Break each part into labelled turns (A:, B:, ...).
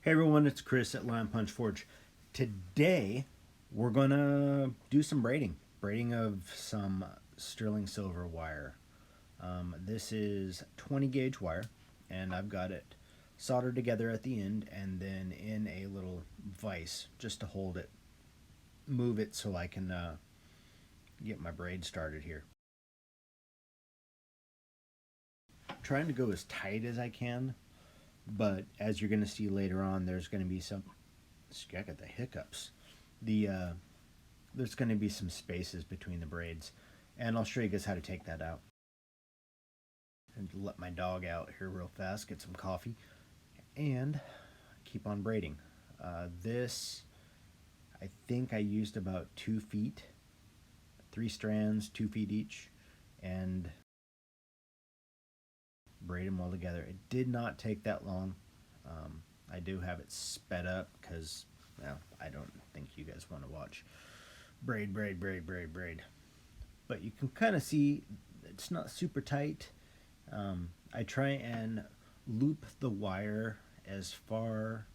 A: Hey everyone, it's Chris at Lion Punch Forge. Today we're gonna do some braiding of some sterling silver wire. This is 20 gauge wire, and I've got it soldered together at the end and then in a little vise just to hold it, move it so I can get my braid started here. I'm trying to go as tight as I can, but as you're going to see later on, there's going to be some. I got the hiccups. There's going to be some spaces between the braids, and I'll show you guys how to take that out. And let my dog out here real fast, get some coffee, and keep on braiding. This, I think I used about 2 feet, 3 strands, 2 feet each, and braid them all together. It did not take that long. I do have it sped up because, well, I don't think you guys want to watch braid. But you can kind of see it's not super tight. I try and loop the wire as far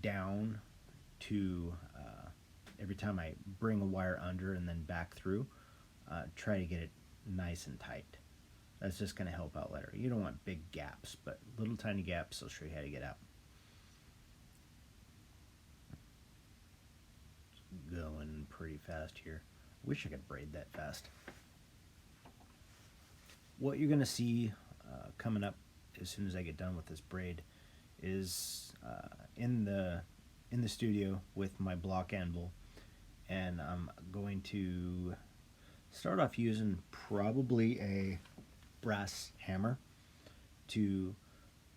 A: down to every time I bring a wire under and then back through, try to get it nice and tight. That's just going to help out later. You don't want big gaps, but little tiny gaps will show you how to get out. Going pretty fast here. Wish I could braid that fast. What you're going to see coming up as soon as I get done with this braid is in the studio with my block anvil, and I'm going to start off using probably a brass hammer to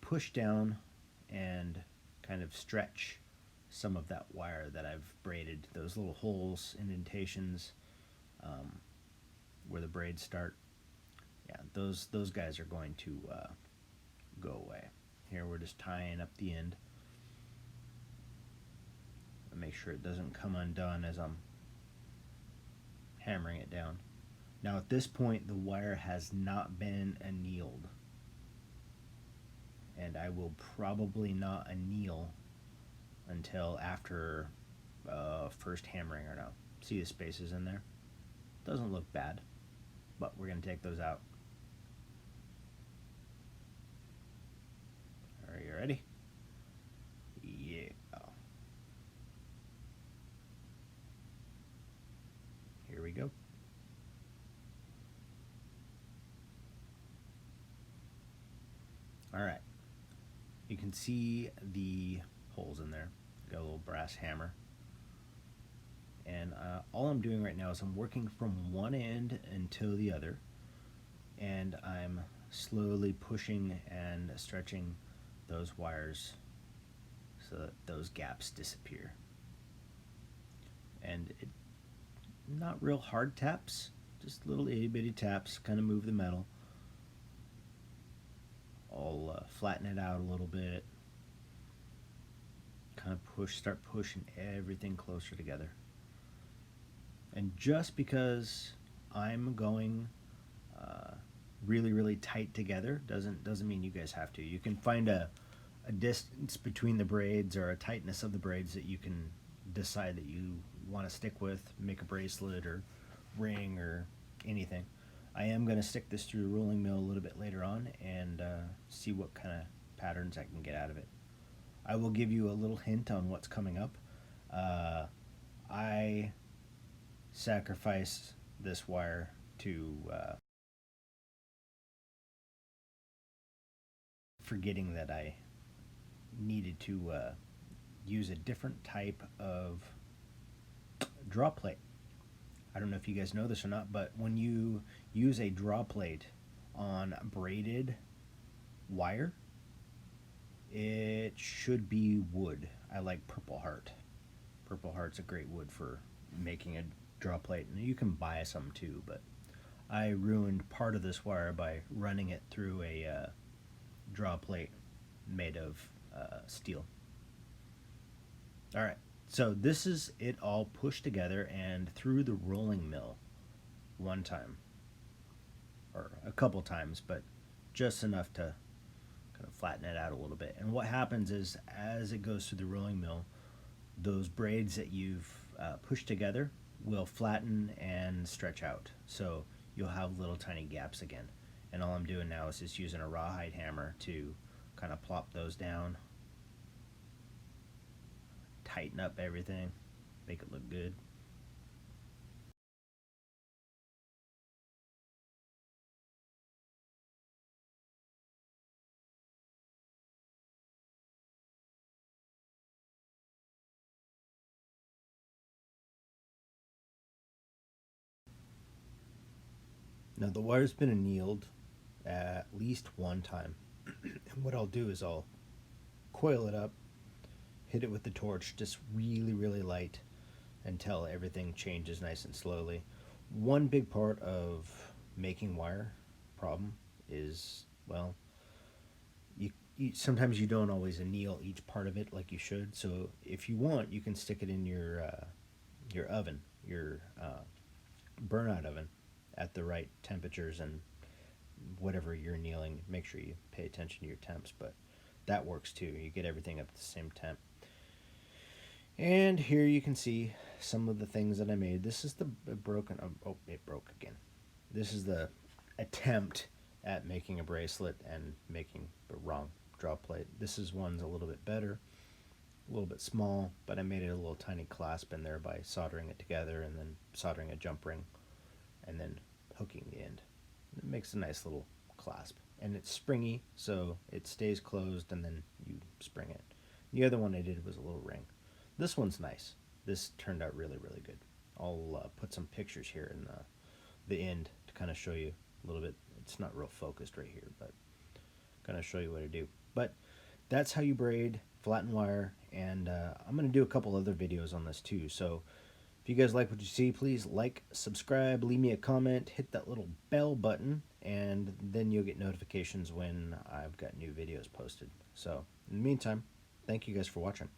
A: push down and kind of stretch some of that wire that I've braided, those little holes, indentations where the braids start. Yeah, those guys are going to go away. Here we're just tying up the end. Make sure it doesn't come undone as I'm hammering it down. Now at this point the wire has not been annealed, and I will probably not anneal until after first hammering her now. See the spaces in there? Doesn't look bad, but we're going to take those out. Are you ready? Yeah. Here we go. All right. You can see the holes in there. Got a little brass hammer. And all I'm doing right now is I'm working from one end until the other, and I'm slowly pushing and stretching those wires so that those gaps disappear. And not real hard taps, just little itty bitty taps, kind of move the metal. I'll flatten it out a little bit, kind of start pushing everything closer together. And just because I'm going really tight together doesn't mean you guys have to. You can find a distance between the braids or a tightness of the braids that you can decide that you want to stick with, make a bracelet or ring or anything. I am going to stick this through the rolling mill a little bit later on and see what kind of patterns I can get out of it. I will give you a little hint on what's coming up. I sacrifice this wire to forgetting that I needed to use a different type of draw plate. I don't know if you guys know this or not, but when you use a draw plate on braided wire, it should be wood. I like Purple Heart. Purple Heart's a great wood for making a draw plate, and you can buy some too, but I ruined part of this wire by running it through a draw plate made of steel. Alright, so this is it all pushed together and through the rolling mill one time, or a couple times, but just enough to kind of flatten it out a little bit. And what happens is, as it goes through the rolling mill, those braids that you've pushed together will flatten and stretch out. So you'll have little tiny gaps again. And all I'm doing now is just using a rawhide hammer to kind of plop those down, tighten up everything, make it look good. Now the wire's been annealed at least one time. And what I'll do is I'll coil it up, hit it with the torch just really, really light until everything changes nice and slowly. One big part of making wire problem is, well, sometimes you don't always anneal each part of it like you should. So if you want, you can stick it in your oven, your burnout oven, at the right temperatures and whatever you're annealing. Make sure you pay attention to your temps, but that works too. You get everything up at the same temp. And here you can see some of the things that I made. This is the broken, oh, it broke again. This is the attempt at making a bracelet and making the wrong draw plate. This is one's a little bit better, a little bit small, but I made it a little tiny clasp in there by soldering it together and then soldering a jump ring and then hooking the end. It makes a nice little clasp. And it's springy, so it stays closed and then you spring it. The other one I did was a little ring. This one's nice. This turned out really, really good. I'll put some pictures here in the end to kind of show you a little bit. It's not real focused right here, but kind of show you what I do. But that's how you braid, flatten wire, and I'm going to do a couple other videos on this too. So if you guys like what you see, please like, subscribe, leave me a comment, hit that little bell button, and then you'll get notifications when I've got new videos posted. So in the meantime, thank you guys for watching.